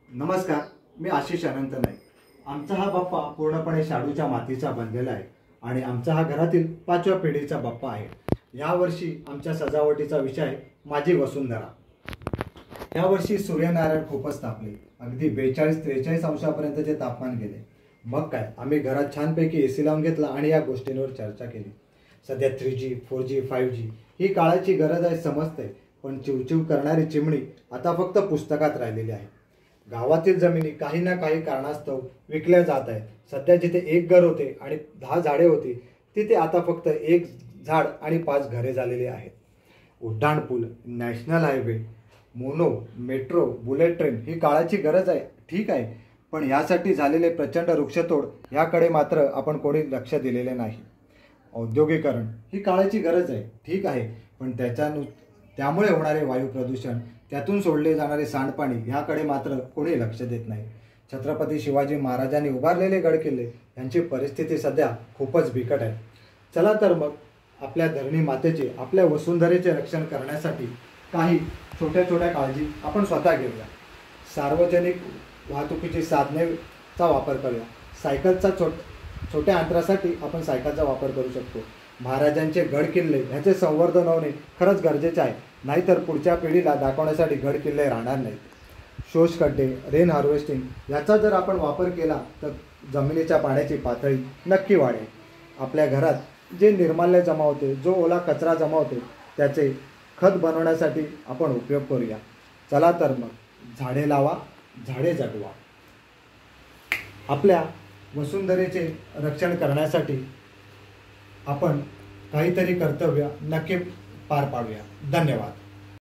नमस्कार, मी आशिष अनंत नाईक। आमचा हा बाप्पा पूर्णपणे शाडूच्या मातीचा बनलेला आहे आणि आमचा हा घरातील 5व्या पिढीचा बाप्पा आहे। यावर्षी आमच्या सजावटीचा विषय माझी वसुंधरा। यावर्षी सूर्यनारायण खूपच तापले, अगदी 42-43 अंशापर्यंतचे तापमान गेले। मग काय, आम्ही घरात छानपैकी एसी लावून घेतला आणि या गोष्टींवर चर्चा केली। सध्या 3G, 4G, 5G ही काळाची गरज आहे समजते, पण चिवचिव करणारी चिमणी आता फक्त पुस्तकात राहिलेली आहे। गावातील जमिनी काही ना काही कारणास्तव विकल्या जात आहेत। सध्या जिथे एक घर होते आणि 10 झाडे होती, तिथे आता फक्त 1 झाड आणि 5 घरे झालेली आहेत। उड्डाणपूल, national highway, mono, metro, bullet train ही काळाची गरज आहे, ठीक आहे, पण यासाठी झालेले प्रचंड वृक्षतोड याकडे मात्र आपण कोणी लक्ष दिलेले नाही। औद्योगिकरण ही काळाची गरज आहे, ठीक आहे, पण त्यामुळे होणारे वायू प्रदूषण, त्यातून सोडले जाणारे सांडपाणी याकडे मात्र कोणी लक्ष देत नाही। छत्रपती शिवाजी महाराजांनी उभारलेले गडकिल्ले यांची परिस्थिती सध्या खूपच बिकट आहे। चला तर मग आपल्या धरणी मातेचे, आपल्या वसुंधरेचे रक्षण करण्यासाठी काही छोट्या छोट्या काळजी आपण स्वतः घेऊया। सार्वजनिक वाहतुकीची साधनेचा वापर करूया। सायकलचा छोट्या अंतरासाठी आपण सायकलचा वापर करू शकतो। महाराजांचे गड किल्ले ह्याचे संवर्धन होणे खरंच गरजेचे आहे, नाहीतर पुढच्या पिढीला दाखवण्यासाठी गड किल्ले राहणार नाहीत। शोषखड्डे, रेन हार्वेस्टिंग याचा जर आपण वापर केला तर जमिनीच्या पाण्याची पातळी नक्की वाढेल। आपल्या घरात जे निर्माल्य जमा होते, जो ओला कचरा जमा होतो, त्याचे खत बनवण्यासाठी आपण उपयोग करूया। चला तर मग झाडे लावा, झाडे जगवा। आपल्या वसुंधरेचे रक्षण करण्यासाठी आपण काहीतरी कर्तव्य नक्की पार पाडूया। धन्यवाद।